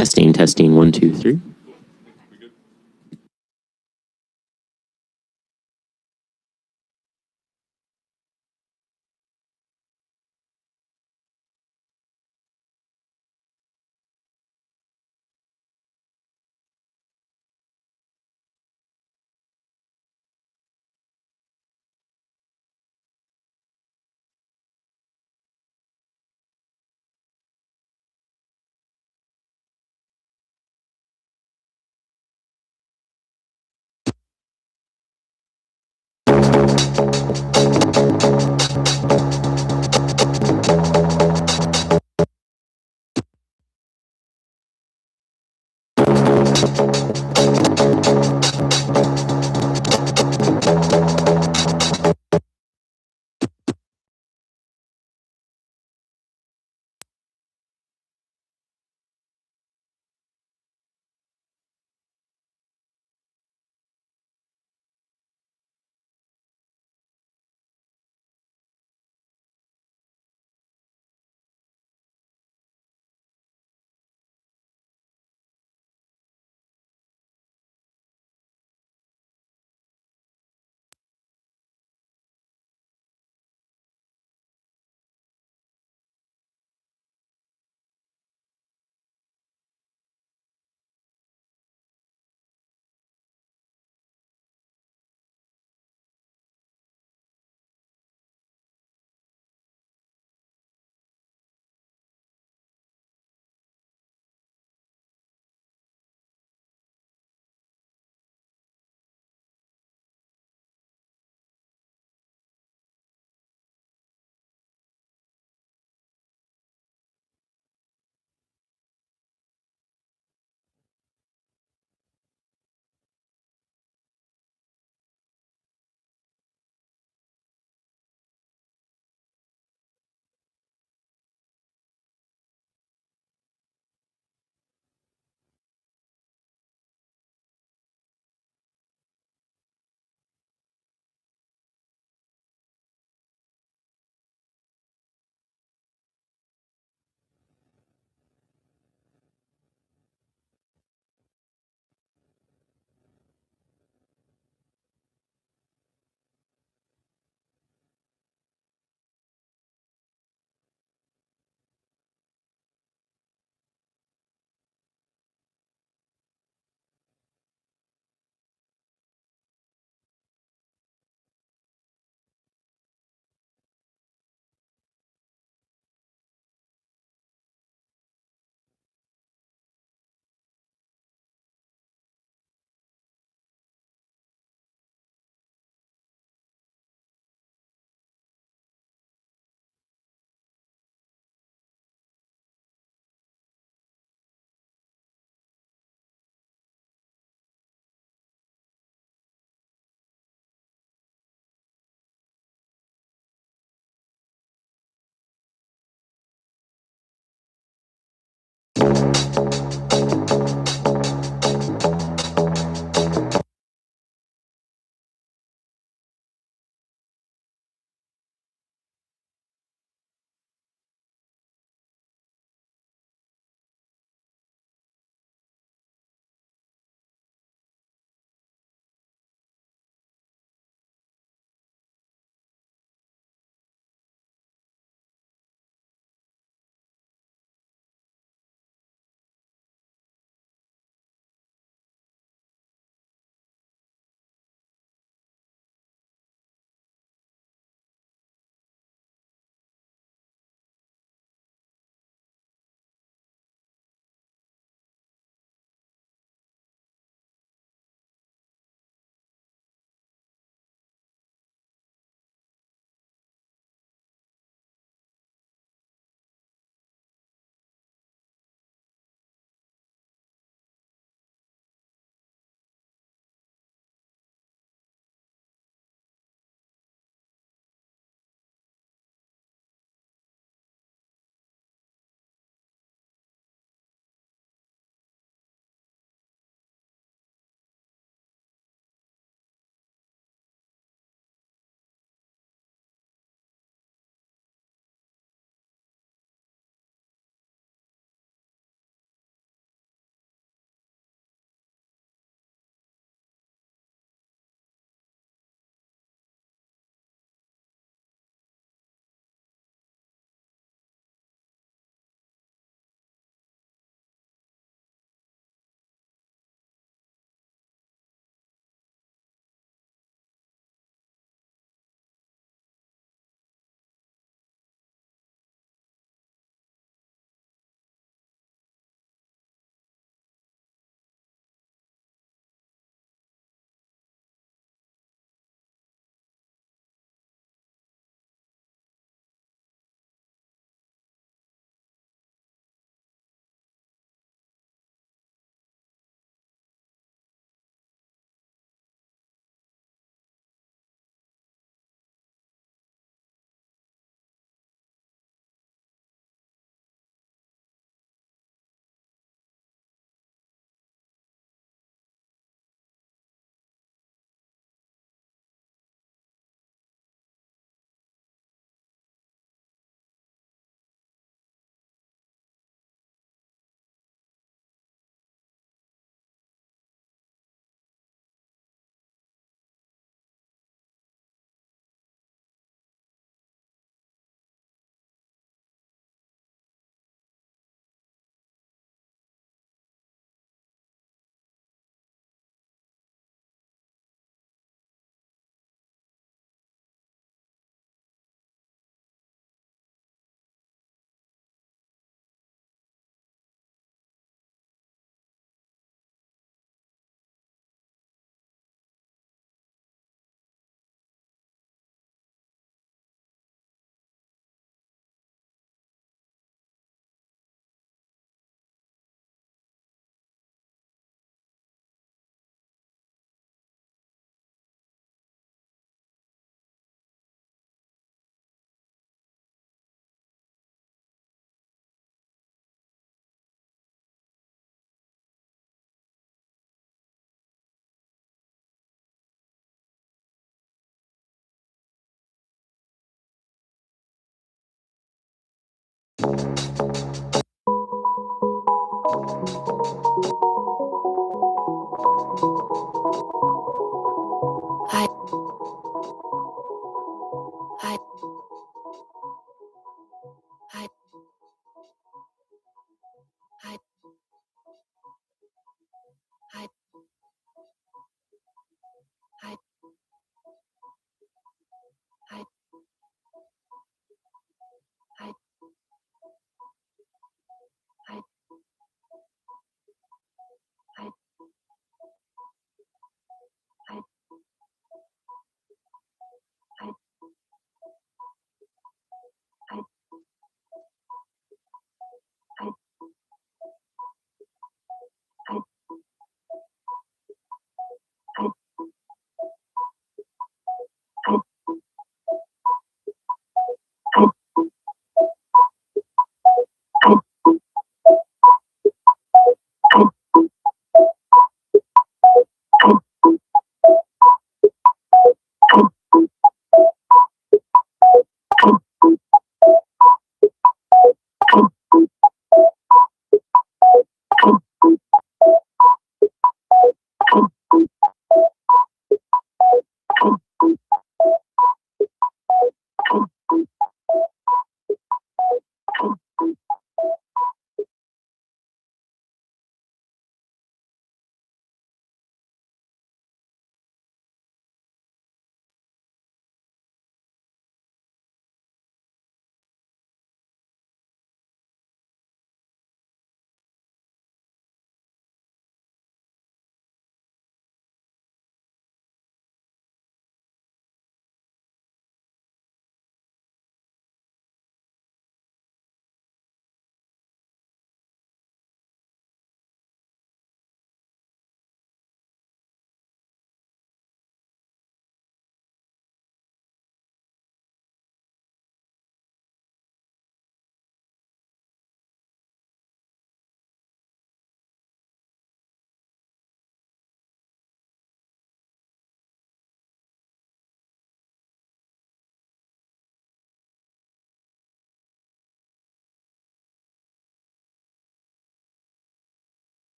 Testing, testing, 1, 2, 3.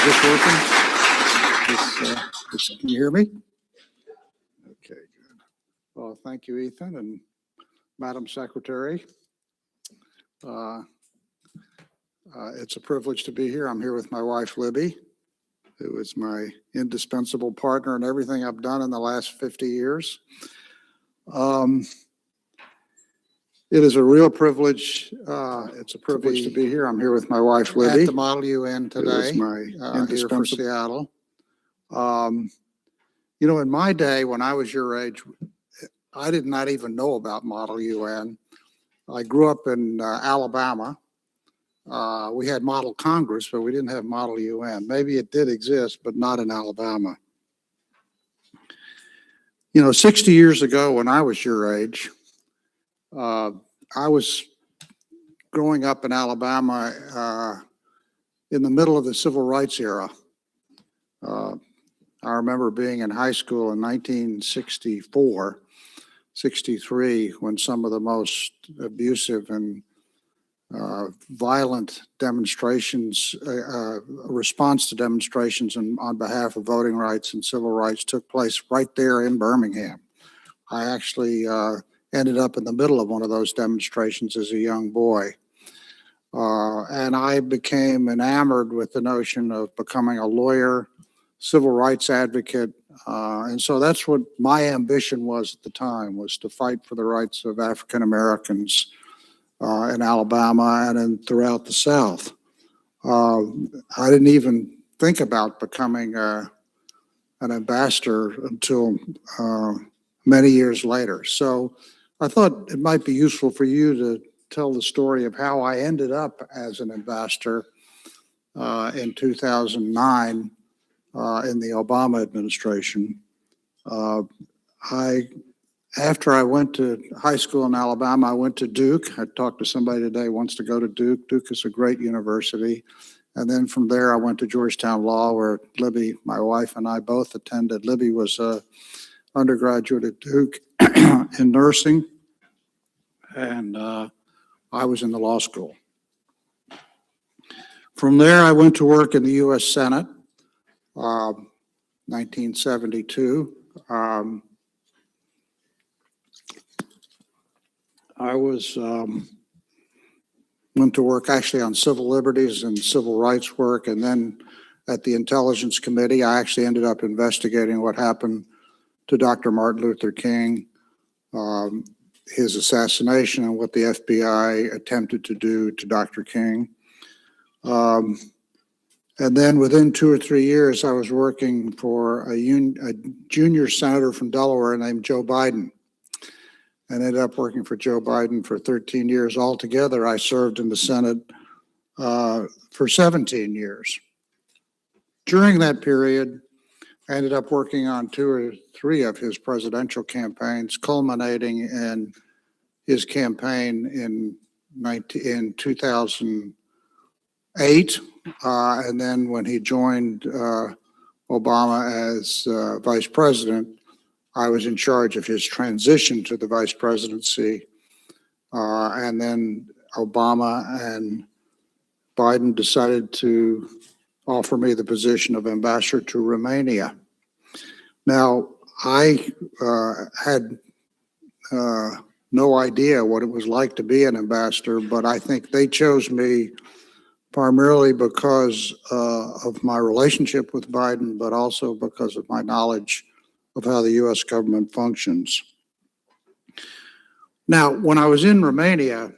this working? Can you hear me? Okay, good. Well, thank you, Ethan, and Madam Secretary. It's a privilege to be here. I'm here with my wife, Libby, who is my indispensable partner in everything I've done in the last 50 years. It is a real privilege. It's a privilege to be here. I'm here with my wife, Libby, at the Model UN today, here for Seattle. You know, in my day, when I was your age, I did not even know about Model UN. I grew up in Alabama. We had Model Congress, but we didn't have Model UN. Maybe it did exist, but not in Alabama. You know, 60 years ago, when I was your age, I was growing up in Alabama in the middle of the civil rights era. I remember being in high school in 1964, 63, when some of the most abusive and violent demonstrations, response to demonstrations on behalf of voting rights and civil rights took place right there in Birmingham. I actually ended up in the middle of one of those demonstrations as a young boy. And I became enamored with the notion of becoming a lawyer, civil rights advocate. And so that's what my ambition was at the time, was to fight for the rights of African Americans in Alabama and throughout the South. I didn't even think about becoming an ambassador until many years later. So I thought it might be useful for you to tell the story of how I ended up as an ambassador in 2009 in the Obama administration. After I went to high school in Alabama, I went to Duke. I talked to somebody today who wants to go to Duke. Duke is a great university. And then from there, I went to Georgetown Law, where Libby, my wife, and I both attended. Libby was an undergraduate at Duke in nursing, and I was in the law school. From there, I went to work in the U.S. Senate, 1972. I went to work actually on civil liberties and civil rights work, and then at the Intelligence Committee, I actually ended up investigating what happened to Dr. Martin Luther King, his assassination, and what the FBI attempted to do to Dr. King. And then within 2 or 3 years, I was working for a junior senator from Delaware named Joe Biden, and ended up working for Joe Biden for 13 years. Altogether, I served in the Senate for 17 years. During that period, I ended up working on 2 or 3 of his presidential campaigns, culminating in his campaign in 2008, and then when he joined Obama as vice president, I was in charge of his transition to the vice presidency. And then Obama and Biden decided to offer me the position of ambassador to Romania. Now, I had no idea what it was like to be an ambassador, but I think they chose me primarily because of my relationship with Biden, but also because of my knowledge of how the U.S. government functions. Now, when I was in Romania,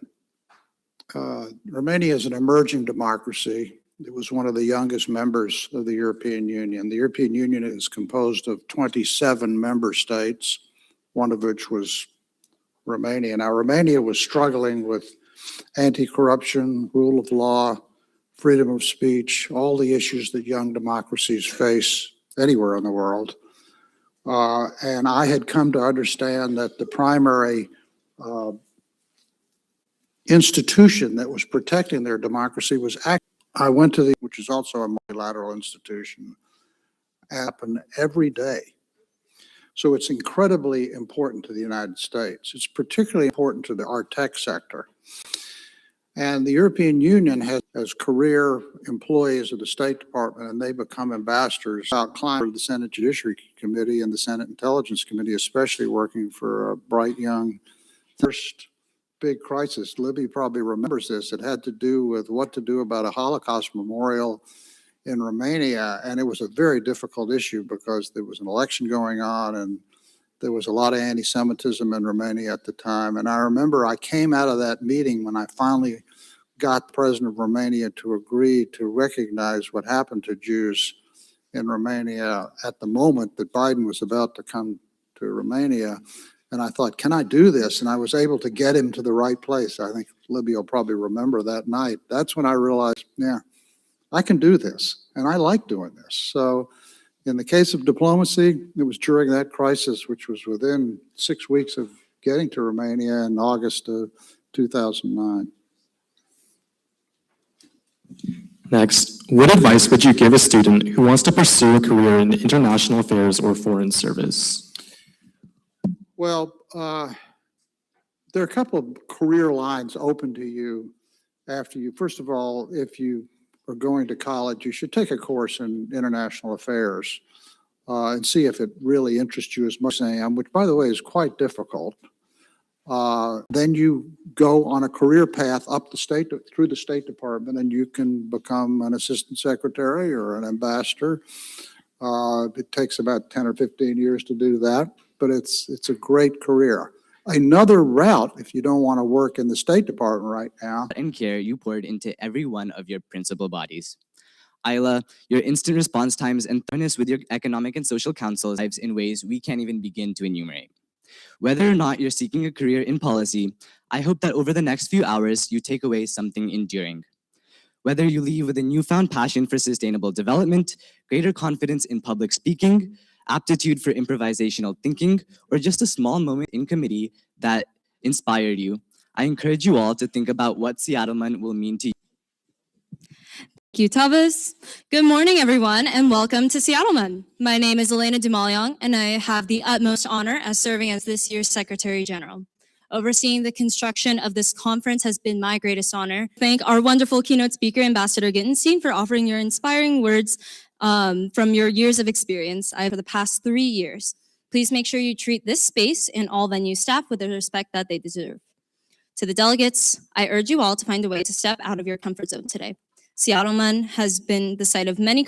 Romania is an emerging democracy. It was one of the youngest members of the European Union. The European Union is composed of 27 member states, one of which was Romania. Now, Romania was struggling with anti-corruption, rule of law, freedom of speech, all the issues that young democracies face anywhere in the world. And I had come to understand that the primary institution that was protecting their democracy was I went to which is also a multilateral institution, happen every day. So it's incredibly important to the United States. It's particularly important to our tech sector. And the European Union has as career employees of the State Department, and they become ambassadors. Climb for the Senate Judiciary Committee and the Senate Intelligence Committee, especially working for a bright young first big crisis. Libby probably remembers this. It had to do with what to do about a Holocaust memorial in Romania, and it was a very difficult issue because there was an election going on and there was a lot of anti-Semitism in Romania at the time. And I remember I came out of that meeting when I finally got the president of Romania to agree to recognize what happened to Jews in Romania at the moment that Biden was about to come to Romania. And I thought, can I do this? And I was able to get him to the right place. I think Libby will probably remember that night. That's when I realized, yeah, I can do this. And I like doing this. So in the case of diplomacy, it was during that crisis, which was within 6 weeks of getting to Romania in August of 2009. Next, what advice would you give a student who wants to pursue a career in international affairs or foreign service? Well, there are a couple of career lines open to you after you. First of all, if you are going to college, you should take a course in international affairs and see if it really interests you as much as I am, which, by the way, is quite difficult. Then you go on a career path up through the State Department, and you can become an assistant secretary or an ambassador. It takes about 10 or 15 years to do that, but it's a great career. Another route, if you don't want to work in the State Department right now. And care you poured into every one of your principal bodies. Isla, your instant response times and thoroughness with your economic and social councils lives in ways we can't even begin to enumerate. Whether or not you're seeking a career in policy, I hope that over the next few hours, you take away something enduring. Whether you leave with a newfound passion for sustainable development, greater confidence in public speaking, aptitude for improvisational thinking, or just a small moment in committee that inspired you, I encourage you all to think about what SeattleMUN will mean to you. Thank you, Tavis. Good morning, everyone, and welcome to SeattleMUN. My name is Elena Dumalyong, and I have the utmost honor as serving as this year's Secretary General. Overseeing the construction of this conference has been my greatest honor. Thank our wonderful keynote speaker, Ambassador Gittenstein, for offering your inspiring words from your years of experience for the past 3 years. Please make sure you treat this space and all venue staff with the respect that they deserve. To the delegates, I urge you all to find a way to step out of your comfort zone today. SeattleMUN has been the site of many